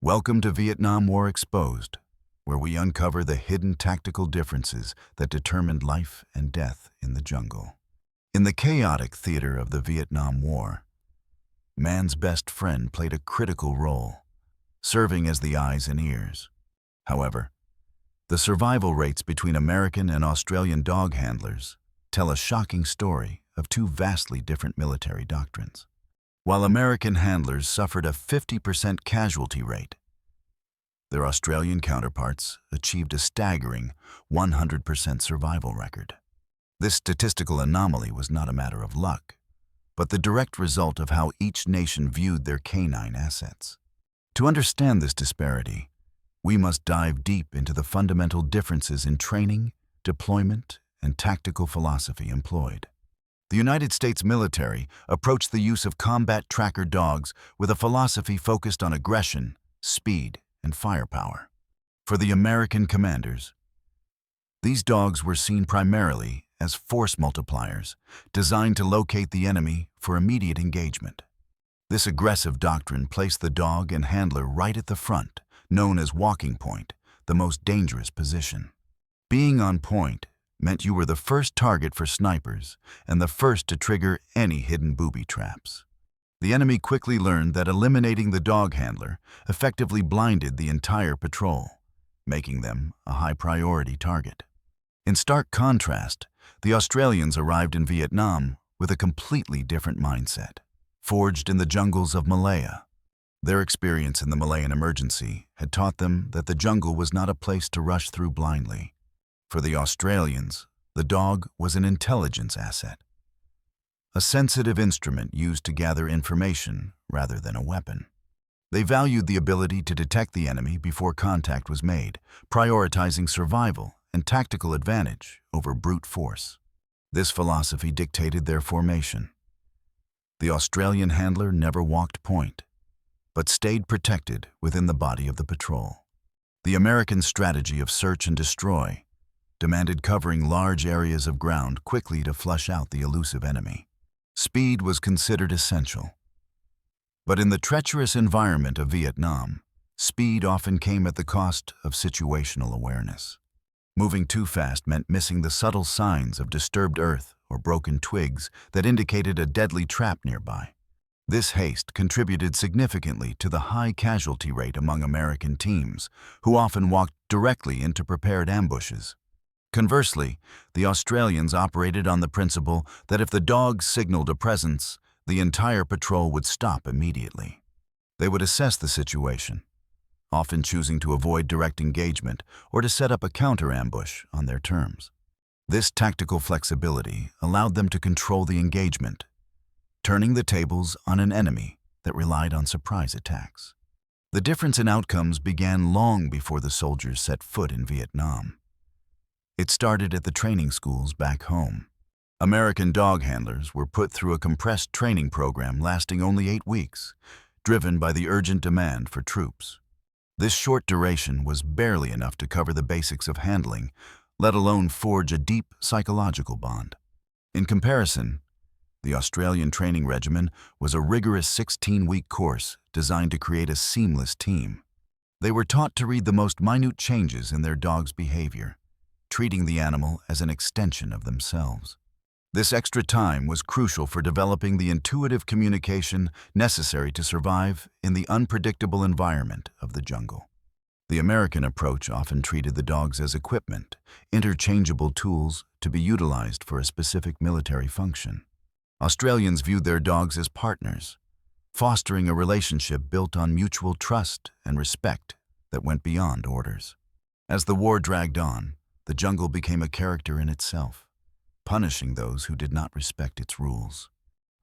Welcome to Vietnam War Exposed, where we uncover the hidden tactical differences that determined life and death in the jungle. In the chaotic theater of the Vietnam War, man's best friend played a critical role, serving as the eyes and ears. However, the survival rates between American and Australian dog handlers tell a shocking story of two vastly different military doctrines. While American handlers suffered a 50% casualty rate, their Australian counterparts achieved a staggering 100% survival record. This statistical anomaly was not a matter of luck, but the direct result of how each nation viewed their canine assets. To understand this disparity, we must dive deep into the fundamental differences in training, deployment, and tactical philosophy employed. The United States military approached the use of combat tracker dogs with a philosophy focused on aggression, speed, and firepower. For the American commanders, these dogs were seen primarily as force multipliers, designed to locate the enemy for immediate engagement. This aggressive doctrine placed the dog and handler right at the front, known as walking point, the most dangerous position. Being on point meant you were the first target for snipers and the first to trigger any hidden booby traps. The enemy quickly learned that eliminating the dog handler effectively blinded the entire patrol, making them a high-priority target. In stark contrast, the Australians arrived in Vietnam with a completely different mindset. Forged in the jungles of Malaya, their experience in the Malayan emergency had taught them that the jungle was not a place to rush through blindly. For the Australians, the dog was an intelligence asset, a sensitive instrument used to gather information rather than a weapon. They valued the ability to detect the enemy before contact was made, prioritizing survival and tactical advantage over brute force. This philosophy dictated their formation. The Australian handler never walked point, but stayed protected within the body of the patrol. The American strategy of search and destroy demanded covering large areas of ground quickly to flush out the elusive enemy. Speed was considered essential. But in the treacherous environment of Vietnam, speed often came at the cost of situational awareness. Moving too fast meant missing the subtle signs of disturbed earth or broken twigs that indicated a deadly trap nearby. This haste contributed significantly to the high casualty rate among American teams, who often walked directly into prepared ambushes. Conversely, the Australians operated on the principle that if the dogs signaled a presence, the entire patrol would stop immediately. They would assess the situation, often choosing to avoid direct engagement or to set up a counter-ambush on their terms. This tactical flexibility allowed them to control the engagement, turning the tables on an enemy that relied on surprise attacks. The difference in outcomes began long before the soldiers set foot in Vietnam. It started at the training schools back home. American dog handlers were put through a compressed training program lasting only 8 weeks, driven by the urgent demand for troops. This short duration was barely enough to cover the basics of handling, let alone forge a deep psychological bond. In comparison, the Australian training regimen was a rigorous 16-week course designed to create a seamless team. They were taught to read the most minute changes in their dog's behavior, treating the animal as an extension of themselves. This extra time was crucial for developing the intuitive communication necessary to survive in the unpredictable environment of the jungle. The American approach often treated the dogs as equipment, interchangeable tools to be utilized for a specific military function. Australians viewed their dogs as partners, fostering a relationship built on mutual trust and respect that went beyond orders. As the war dragged on, the jungle became a character in itself, punishing those who did not respect its rules.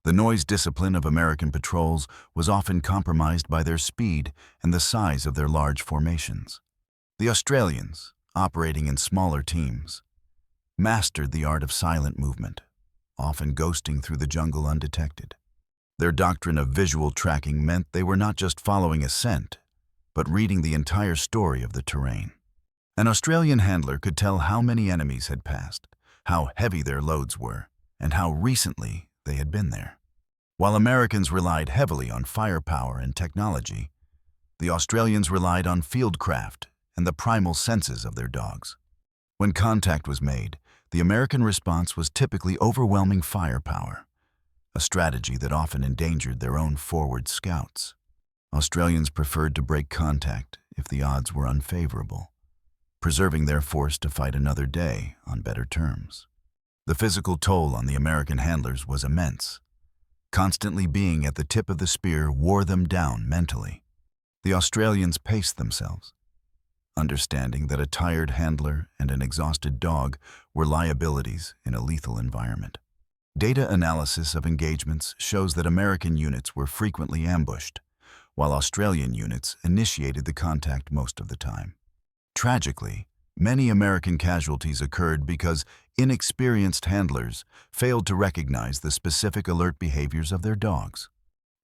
The noise discipline of American patrols was often compromised by their speed and the size of their large formations. The Australians, operating in smaller teams, mastered the art of silent movement, often ghosting through the jungle undetected. Their doctrine of visual tracking meant they were not just following a scent, but reading the entire story of the terrain. An Australian handler could tell how many enemies had passed, how heavy their loads were, and how recently they had been there. While Americans relied heavily on firepower and technology, The Australians relied on fieldcraft and the primal senses of their dogs. When contact was made, the American response was typically overwhelming firepower, a strategy that often endangered their own forward scouts. Australians preferred to break contact if the odds were unfavorable, preserving their force to fight another day on better terms. The physical toll on the American handlers was immense. Constantly being at the tip of the spear wore them down mentally. The Australians paced themselves, understanding that a tired handler and an exhausted dog were liabilities in a lethal environment. Data analysis of engagements shows that American units were frequently ambushed, while Australian units initiated the contact most of the time. Tragically, many American casualties occurred because inexperienced handlers failed to recognize the specific alert behaviors of their dogs.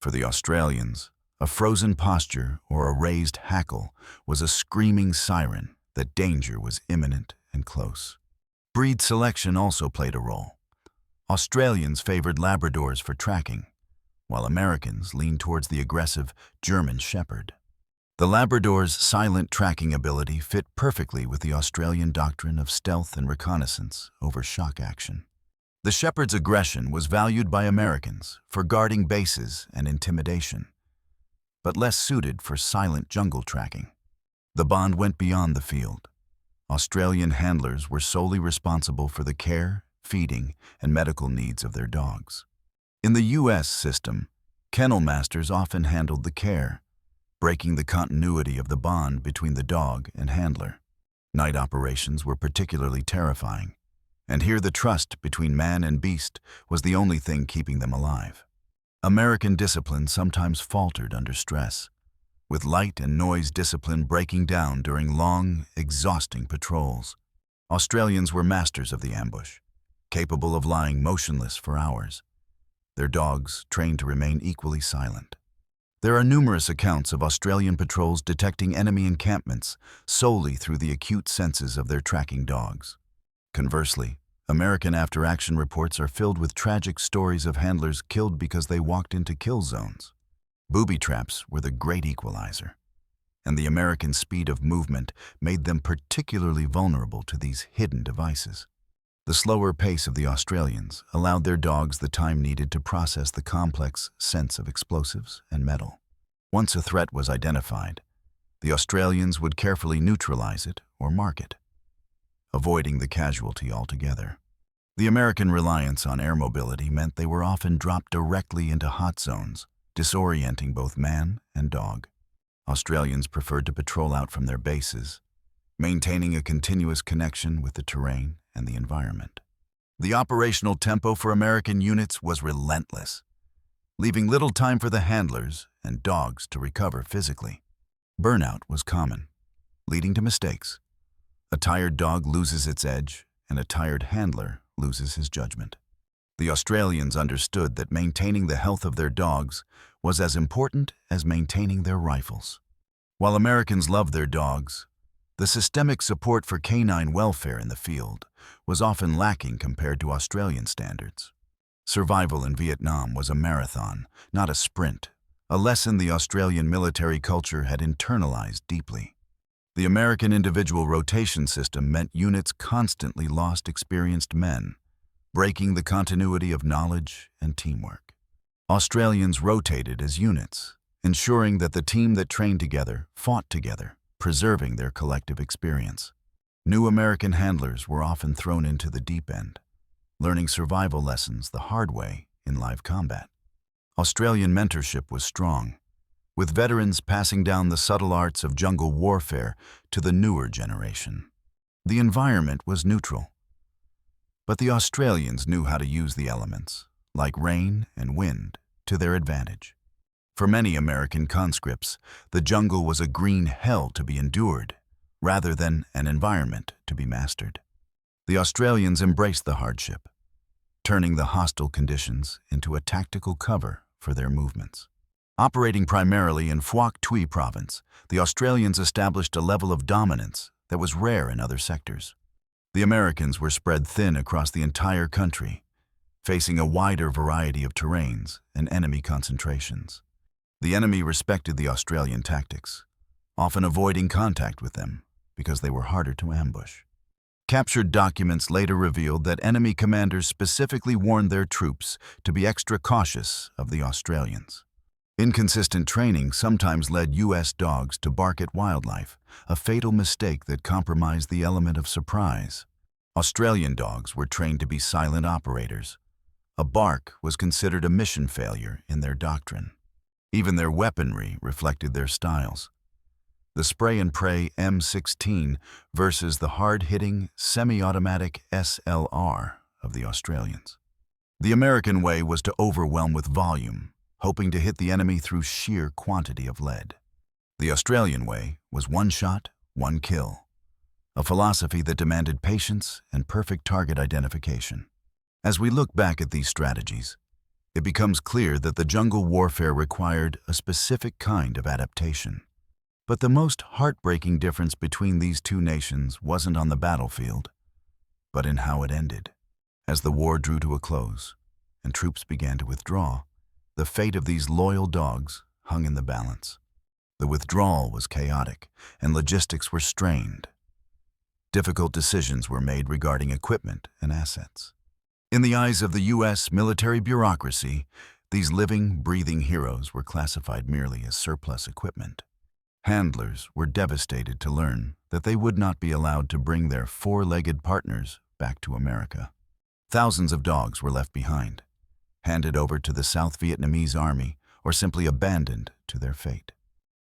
For the Australians, a frozen posture or a raised hackle was a screaming siren that danger was imminent and close. Breed selection also played a role. Australians favored Labradors for tracking, while Americans leaned towards the aggressive German Shepherd. The Labrador's silent tracking ability fit perfectly with the Australian doctrine of stealth and reconnaissance over shock action. The Shepherd's aggression was valued by Americans for guarding bases and intimidation, but less suited for silent jungle tracking. The bond went beyond the field. Australian handlers were solely responsible for the care, feeding, and medical needs of their dogs. In the U.S. system, kennel masters often handled the care, breaking the continuity of the bond between the dog and handler. Night operations were particularly terrifying, and here the trust between man and beast was the only thing keeping them alive. American discipline sometimes faltered under stress, with light and noise discipline breaking down during long, exhausting patrols. Australians were masters of the ambush, capable of lying motionless for hours, their dogs trained to remain equally silent. There are numerous accounts of Australian patrols detecting enemy encampments solely through the acute senses of their tracking dogs. Conversely, American after-action reports are filled with tragic stories of handlers killed because they walked into kill zones. Booby traps were the great equalizer, and the American speed of movement made them particularly vulnerable to these hidden devices. The slower pace of the Australians allowed their dogs the time needed to process the complex sense of explosives and metal. Once a threat was identified, the Australians would carefully neutralize it or mark it, avoiding the casualty altogether. The American reliance on air mobility meant they were often dropped directly into hot zones, disorienting both man and dog. Australians preferred to patrol out from their bases, maintaining a continuous connection with the terrain and the environment. The operational tempo for American units was relentless, leaving little time for the handlers and dogs to recover physically. Burnout was common, leading to mistakes. A tired dog loses its edge, and a tired handler loses his judgment. The Australians understood that maintaining the health of their dogs was as important as maintaining their rifles. While Americans loved their dogs, the systemic support for canine welfare in the field was often lacking compared to Australian standards. Survival in Vietnam was a marathon, not a sprint, a lesson the Australian military culture had internalized deeply. The American individual rotation system meant units constantly lost experienced men, breaking the continuity of knowledge and teamwork. Australians rotated as units, ensuring that the team that trained together fought together, preserving their collective experience. New American handlers were often thrown into the deep end, learning survival lessons the hard way in live combat. Australian mentorship was strong, with veterans passing down the subtle arts of jungle warfare to the newer generation. The environment was neutral, but the Australians knew how to use the elements, like rain and wind, to their advantage. For many American conscripts, the jungle was a green hell to be endured, rather than an environment to be mastered. The Australians embraced the hardship, turning the hostile conditions into a tactical cover for their movements. Operating primarily in Phuoc Tuy province, the Australians established a level of dominance that was rare in other sectors. The Americans were spread thin across the entire country, facing a wider variety of terrains and enemy concentrations. The enemy respected the Australian tactics, often avoiding contact with them because they were harder to ambush. Captured documents later revealed that enemy commanders specifically warned their troops to be extra cautious of the Australians. Inconsistent training sometimes led U.S. dogs to bark at wildlife, a fatal mistake that compromised the element of surprise. Australian dogs were trained to be silent operators. A bark was considered a mission failure in their doctrine. Even their weaponry reflected their styles. The spray-and-pray M16 versus the hard-hitting, semi-automatic SLR of the Australians. The American way was to overwhelm with volume, hoping to hit the enemy through sheer quantity of lead. The Australian way was one shot, one kill, a philosophy that demanded patience and perfect target identification. As we look back at these strategies, it becomes clear that the jungle warfare required a specific kind of adaptation. But the most heartbreaking difference between these two nations wasn't on the battlefield, but in how it ended. As the war drew to a close and troops began to withdraw, the fate of these loyal dogs hung in the balance. The withdrawal was chaotic, and logistics were strained. Difficult decisions were made regarding equipment and assets. In the eyes of the U.S. military bureaucracy, these living, breathing heroes were classified merely as surplus equipment. Handlers were devastated to learn that they would not be allowed to bring their four-legged partners back to America. Thousands of dogs were left behind, handed over to the South Vietnamese army, or simply abandoned to their fate.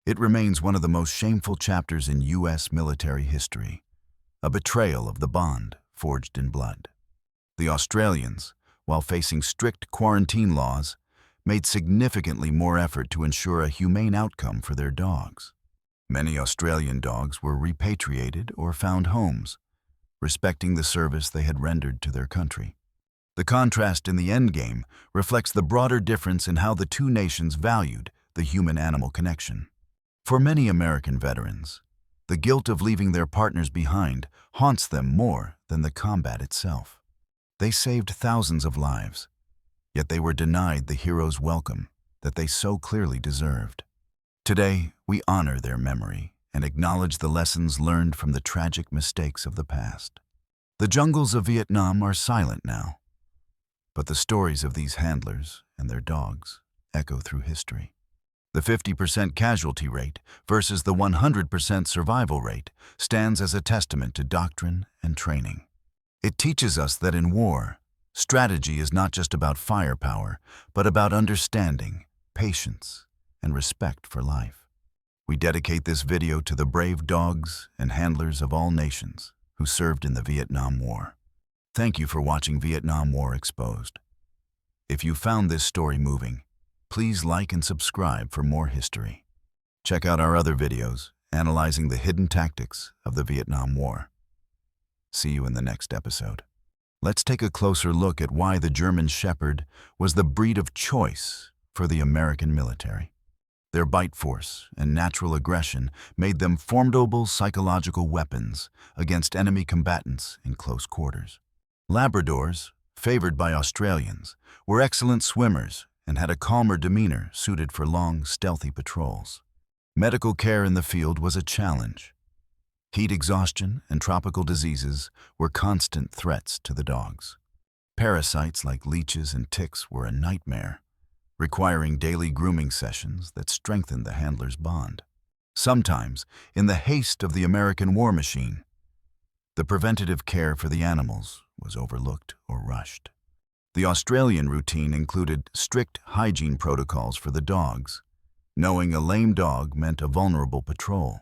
It remains one of the most shameful chapters in U.S. military history, a betrayal of the bond forged in blood. The Australians, while facing strict quarantine laws, made significantly more effort to ensure a humane outcome for their dogs. Many Australian dogs were repatriated or found homes, respecting the service they had rendered to their country. The contrast in the endgame reflects the broader difference in how the two nations valued the human-animal connection. For many American veterans, the guilt of leaving their partners behind haunts them more than the combat itself. They saved thousands of lives, yet they were denied the hero's welcome that they so clearly deserved. Today, we honor their memory and acknowledge the lessons learned from the tragic mistakes of the past. The jungles of Vietnam are silent now, but the stories of these handlers and their dogs echo through history. The 50% casualty rate versus the 100% survival rate stands as a testament to doctrine and training. It teaches us that in war, strategy is not just about firepower, but about understanding, patience, and respect for life. We dedicate this video to the brave dogs and handlers of all nations who served in the Vietnam War. Thank you for watching Vietnam War Exposed. If you found this story moving, please like and subscribe for more history. Check out our other videos analyzing the hidden tactics of the Vietnam War. See you in the next episode. Let's take a closer look at why the German Shepherd was the breed of choice for the American military. Their bite force and natural aggression made them formidable psychological weapons against enemy combatants in close quarters. Labradors, favored by Australians, were excellent swimmers and had a calmer demeanor suited for long, stealthy patrols. Medical care in the field was a challenge. Heat exhaustion and tropical diseases were constant threats to the dogs. Parasites like leeches and ticks were a nightmare, requiring daily grooming sessions that strengthened the handler's bond. Sometimes, in the haste of the American war machine, the preventative care for the animals was overlooked or rushed. The Australian routine included strict hygiene protocols for the dogs. Knowing a lame dog meant a vulnerable patrol.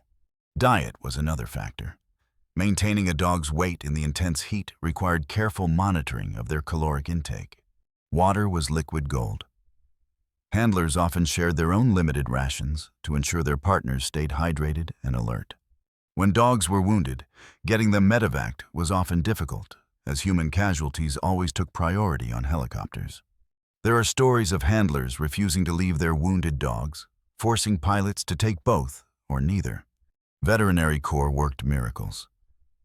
Diet was another factor. Maintaining a dog's weight in the intense heat required careful monitoring of their caloric intake. Water was liquid gold. Handlers often shared their own limited rations to ensure their partners stayed hydrated and alert. When dogs were wounded, getting them medevaced was often difficult, as human casualties always took priority on helicopters. There are stories of handlers refusing to leave their wounded dogs, forcing pilots to take both or neither. Veterinary corps worked miracles,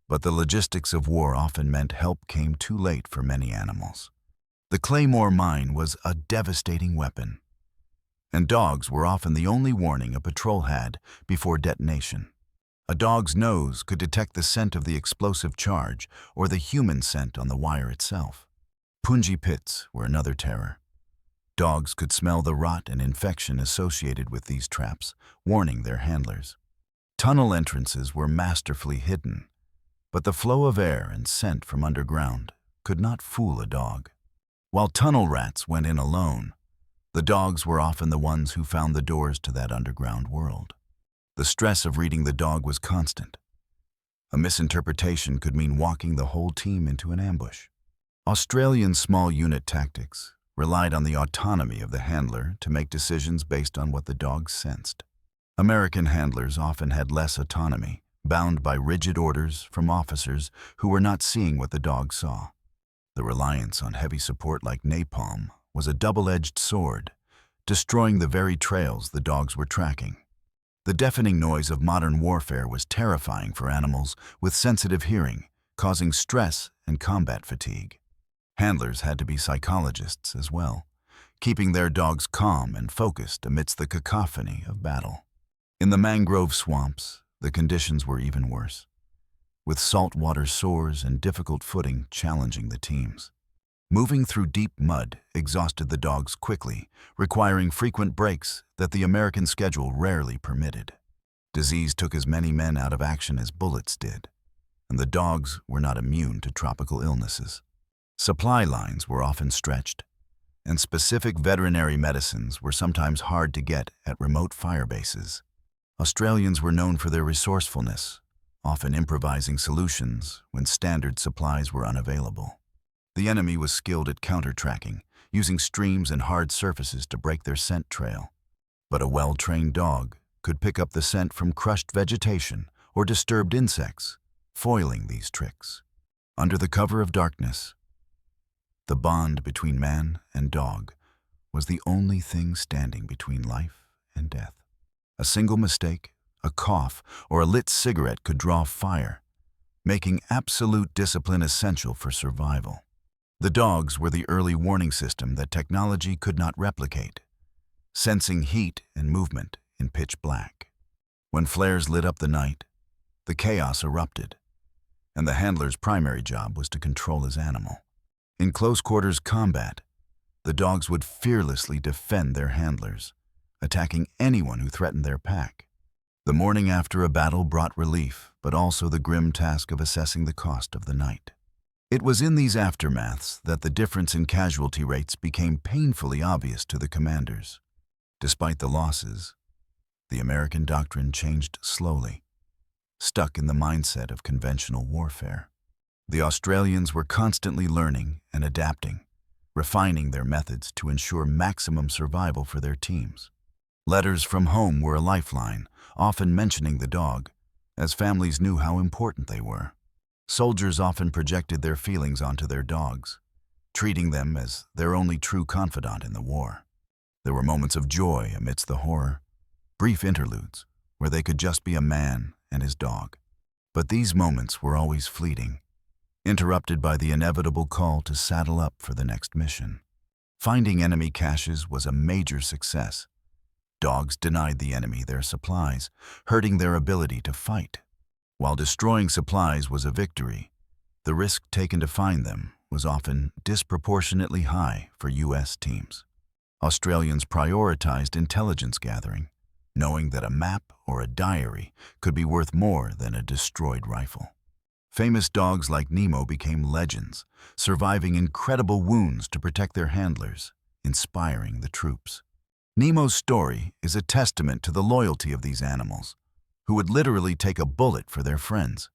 but the logistics of war often meant help came too late for many animals. The Claymore mine was a devastating weapon. and dogs were often the only warning a patrol had before detonation. A dog's nose could detect the scent of the explosive charge or the human scent on the wire itself. Punji pits were another terror. Dogs could smell the rot and infection associated with these traps, warning their handlers. Tunnel entrances were masterfully hidden, but the flow of air and scent from underground could not fool a dog. While tunnel rats went in alone, the dogs were often the ones who found the doors to that underground world. The stress of reading the dog was constant. A misinterpretation could mean walking the whole team into an ambush. Australian small unit tactics relied on the autonomy of the handler to make decisions based on what the dog sensed. American handlers often had less autonomy, bound by rigid orders from officers who were not seeing what the dog saw. The reliance on heavy support like napalm was a double-edged sword, destroying the very trails the dogs were tracking. The deafening noise of modern warfare was terrifying for animals with sensitive hearing, causing stress and combat fatigue. Handlers had to be psychologists as well, keeping their dogs calm and focused amidst the cacophony of battle. In the mangrove swamps, the conditions were even worse, with saltwater sores and difficult footing challenging the teams. Moving through deep mud exhausted the dogs quickly, requiring frequent breaks that the American schedule rarely permitted. Disease took as many men out of action as bullets did, and the dogs were not immune to tropical illnesses. Supply lines were often stretched, and specific veterinary medicines were sometimes hard to get at remote fire bases. Australians were known for their resourcefulness, often improvising solutions when standard supplies were unavailable. The enemy was skilled at counter-tracking, using streams and hard surfaces to break their scent trail. But a well-trained dog could pick up the scent from crushed vegetation or disturbed insects, foiling these tricks. Under the cover of darkness, the bond between man and dog was the only thing standing between life and death. A single mistake, a cough, or a lit cigarette could draw fire, making absolute discipline essential for survival. The dogs were the early warning system that technology could not replicate, sensing heat and movement in pitch black. When flares lit up the night, the chaos erupted, and the handler's primary job was to control his animal. In close-quarters combat, the dogs would fearlessly defend their handlers, attacking anyone who threatened their pack. The morning after a battle brought relief, but also the grim task of assessing the cost of the night. It was in these aftermaths that the difference in casualty rates became painfully obvious to the commanders. Despite the losses, the American doctrine changed slowly, stuck in the mindset of conventional warfare. The Australians were constantly learning and adapting, refining their methods to ensure maximum survival for their teams. Letters from home were a lifeline, often mentioning the dog, as families knew how important they were. Soldiers often projected their feelings onto their dogs, treating them as their only true confidant in the war. There were moments of joy amidst the horror, brief interludes where they could just be a man and his dog. But these moments were always fleeting, interrupted by the inevitable call to saddle up for the next mission. Finding enemy caches was a major success. Dogs denied the enemy their supplies, hurting their ability to fight. While destroying supplies was a victory, the risk taken to find them was often disproportionately high for U.S. teams. Australians prioritized intelligence gathering, knowing that a map or a diary could be worth more than a destroyed rifle. Famous dogs like Nemo became legends, surviving incredible wounds to protect their handlers, inspiring the troops. Nemo's story is a testament to the loyalty of these animals, who would literally take a bullet for their friends.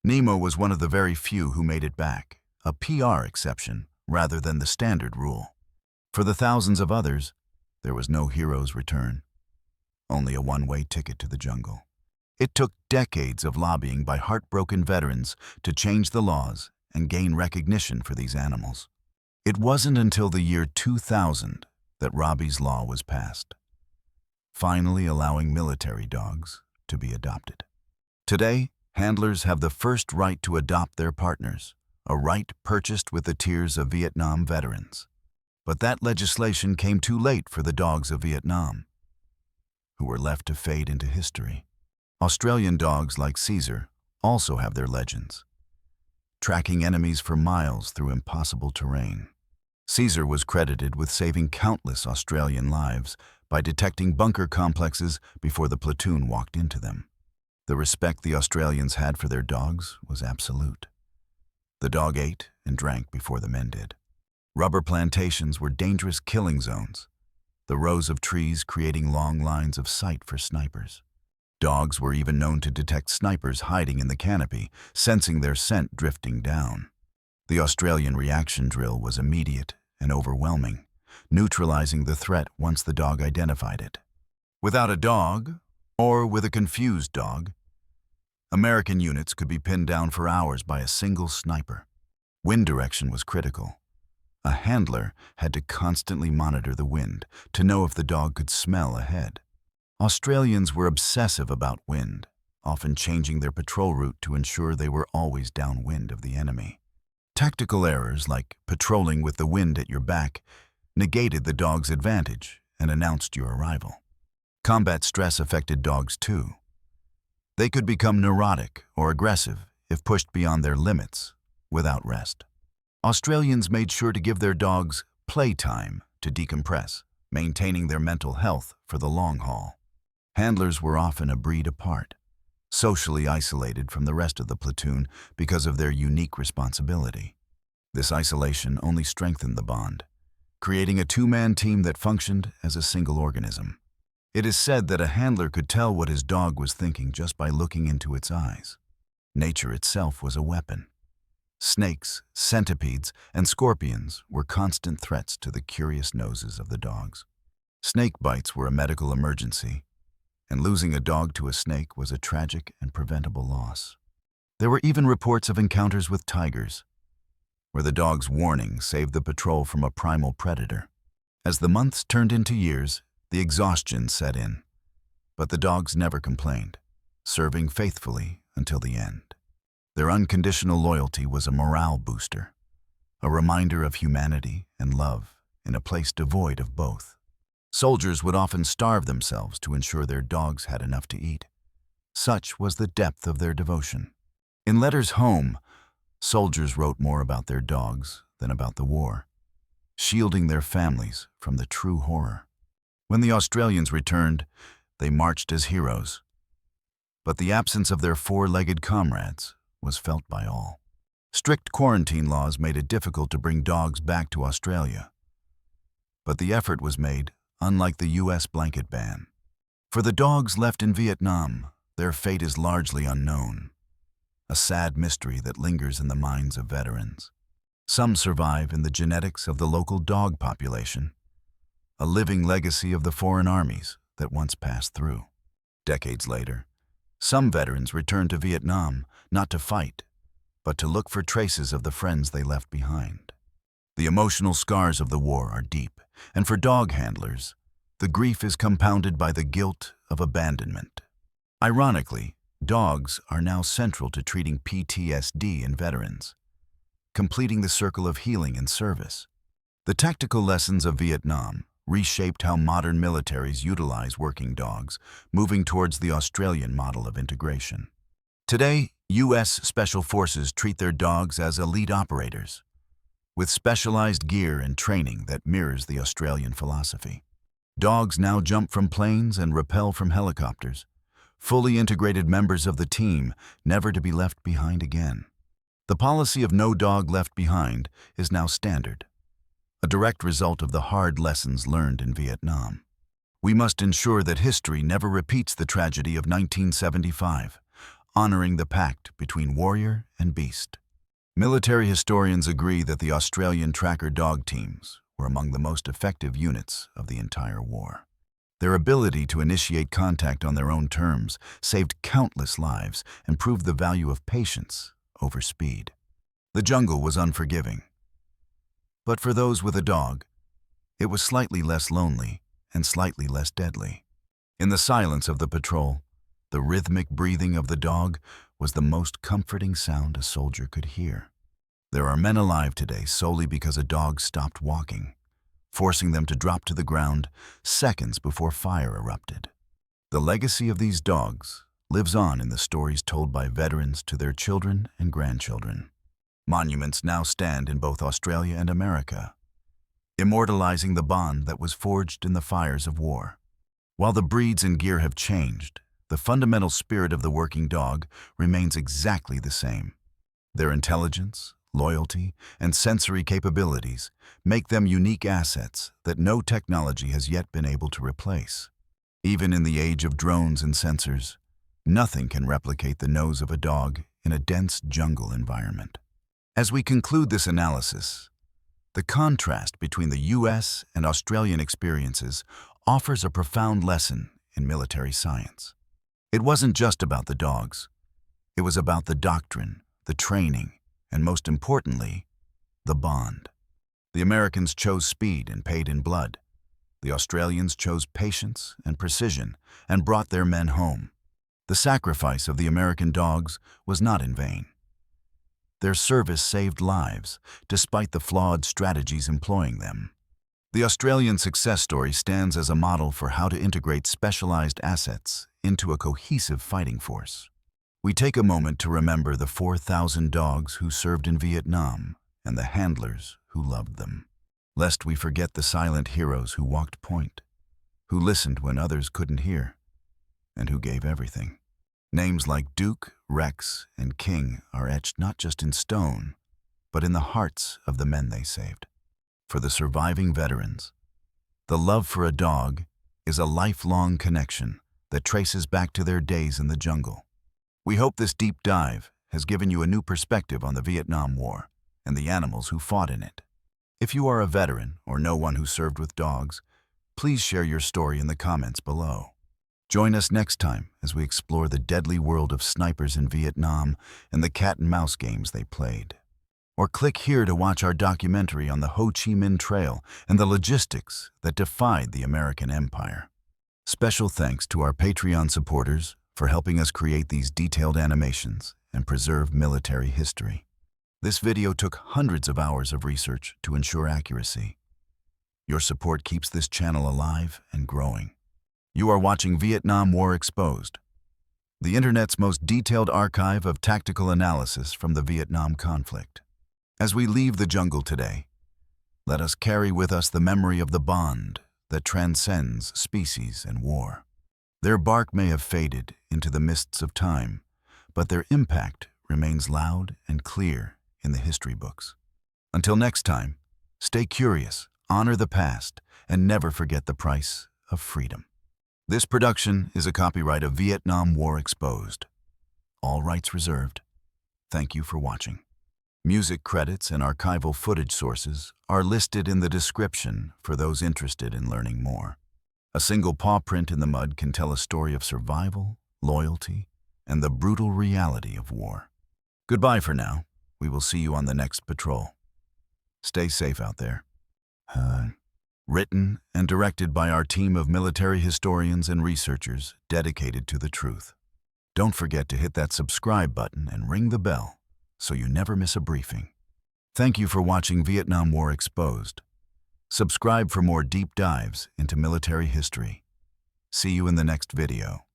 Nemo was one of the very few who made it back, a PR exception rather than the standard rule. For the thousands of others, there was no hero's return, only a one-way ticket to the jungle. It took decades of lobbying by heartbroken veterans to change the laws and gain recognition for these animals. It wasn't until the year 2000 that Robbie's Law was passed, finally allowing military dogs to be adopted. Today, handlers have the first right to adopt their partners, a right purchased with the tears of Vietnam veterans. But that legislation came too late for the dogs of Vietnam, who were left to fade into history. Australian dogs like Caesar also have their legends, tracking enemies for miles through impossible terrain. Caesar was credited with saving countless Australian lives by detecting bunker complexes before the platoon walked into them. The respect the Australians had for their dogs was absolute. The dog ate and drank before the men did. Rubber plantations were dangerous killing zones, the rows of trees creating long lines of sight for snipers. Dogs were even known to detect snipers hiding in the canopy, sensing their scent drifting down. The Australian reaction drill was immediate and overwhelming, neutralizing the threat once the dog identified it. Without a dog, or with a confused dog, American units could be pinned down for hours by a single sniper. Wind direction was critical. A handler had to constantly monitor the wind to know if the dog could smell ahead. Australians were obsessive about wind, often changing their patrol route to ensure they were always downwind of the enemy. Tactical errors like patrolling with the wind at your back negated the dog's advantage and announced your arrival. Combat stress affected dogs too. They could become neurotic or aggressive if pushed beyond their limits without rest. Australians made sure to give their dogs playtime to decompress, maintaining their mental health for the long haul. Handlers were often a breed apart, socially isolated from the rest of the platoon because of their unique responsibility. This isolation only strengthened the bond, creating a two-man team that functioned as a single organism. It is said that a handler could tell what his dog was thinking just by looking into its eyes. Nature itself was a weapon. Snakes, centipedes, and scorpions were constant threats to the curious noses of the dogs. Snake bites were a medical emergency, and losing a dog to a snake was a tragic and preventable loss. There were even reports of encounters with tigers, where the dog's warning saved the patrol from a primal predator. As the months turned into years, the exhaustion set in, but the dogs never complained, serving faithfully until the end. Their unconditional loyalty was a morale booster, a reminder of humanity and love in a place devoid of both. Soldiers would often starve themselves to ensure their dogs had enough to eat. Such was the depth of their devotion. In letters home, soldiers wrote more about their dogs than about the war, shielding their families from the true horror. When the Australians returned, they marched as heroes. But the absence of their four-legged comrades was felt by all. Strict quarantine laws made it difficult to bring dogs back to Australia. But the effort was made, unlike the U.S. blanket ban. For the dogs left in Vietnam, their fate is largely unknown, a sad mystery that lingers in the minds of veterans. Some survive in the genetics of the local dog population, a living legacy of the foreign armies that once passed through. Decades later, some veterans return to Vietnam not to fight, but to look for traces of the friends they left behind. The emotional scars of the war are deep, and for dog handlers, the grief is compounded by the guilt of abandonment. Ironically, dogs are now central to treating PTSD in veterans, completing the circle of healing and service. The tactical lessons of Vietnam reshaped how modern militaries utilize working dogs, moving towards the Australian model of integration. Today, U.S. Special Forces treat their dogs as elite operators, with specialized gear and training that mirrors the Australian philosophy. Dogs now jump from planes and rappel from helicopters, fully integrated members of the team, never to be left behind again. The policy of no dog left behind is now standard, a direct result of the hard lessons learned in Vietnam. We must ensure that history never repeats the tragedy of 1975, honoring the pact between warrior and beast. Military historians agree that the Australian tracker dog teams were among the most effective units of the entire war. Their ability to initiate contact on their own terms saved countless lives and proved the value of patience over speed. The jungle was unforgiving. But for those with a dog, it was slightly less lonely and slightly less deadly. In the silence of the patrol, the rhythmic breathing of the dog was the most comforting sound a soldier could hear. There are men alive today solely because a dog stopped walking, forcing them to drop to the ground seconds before fire erupted. The legacy of these dogs lives on in the stories told by veterans to their children and grandchildren. Monuments now stand in both Australia and America, immortalizing the bond that was forged in the fires of war. While the breeds and gear have changed, the fundamental spirit of the working dog remains exactly the same. Their intelligence, loyalty, and sensory capabilities make them unique assets that no technology has yet been able to replace. Even in the age of drones and sensors, nothing can replicate the nose of a dog in a dense jungle environment. As we conclude this analysis, the contrast between the US and Australian experiences offers a profound lesson in military science. It wasn't just about the dogs. It was about the doctrine, the training, and most importantly, the bond. The Americans chose speed and paid in blood. The Australians chose patience and precision and brought their men home. The sacrifice of the American dogs was not in vain. Their service saved lives, despite the flawed strategies employing them. The Australian success story stands as a model for how to integrate specialized assets into a cohesive fighting force. We take a moment to remember the 4,000 dogs who served in Vietnam and the handlers who loved them, lest we forget the silent heroes who walked point, who listened when others couldn't hear, and who gave everything. Names like Duke, Rex, and King are etched not just in stone, but in the hearts of the men they saved. For the surviving veterans, the love for a dog is a lifelong connection that traces back to their days in the jungle. We hope this deep dive has given you a new perspective on the Vietnam War and the animals who fought in it. If you are a veteran or know one who served with dogs, please share your story in the comments below. Join us next time as we explore the deadly world of snipers in Vietnam and the cat-and-mouse games they played. Or click here to watch our documentary on the Ho Chi Minh Trail and the logistics that defied the American Empire. Special thanks to our Patreon supporters for helping us create these detailed animations and preserve military history. This video took hundreds of hours of research to ensure accuracy. Your support keeps this channel alive and growing. You are watching Vietnam War Exposed, the internet's most detailed archive of tactical analysis from the Vietnam conflict. As we leave the jungle today, let us carry with us the memory of the bond that transcends species and war. Their bark may have faded into the mists of time, but their impact remains loud and clear in the history books. Until next time, stay curious, honor the past, and never forget the price of freedom. This production is a copyright of Vietnam War Exposed. All rights reserved. Thank you for watching. Music credits and archival footage sources are listed in the description for those interested in learning more. A single paw print in the mud can tell a story of survival, loyalty, and the brutal reality of war. Goodbye for now. We will see you on the next patrol. Stay safe out there. Written and directed by our team of military historians and researchers dedicated to the truth. Don't forget to hit that subscribe button and ring the bell so you never miss a briefing. Thank you for watching Vietnam War Exposed. Subscribe for more deep dives into military history. See you in the next video.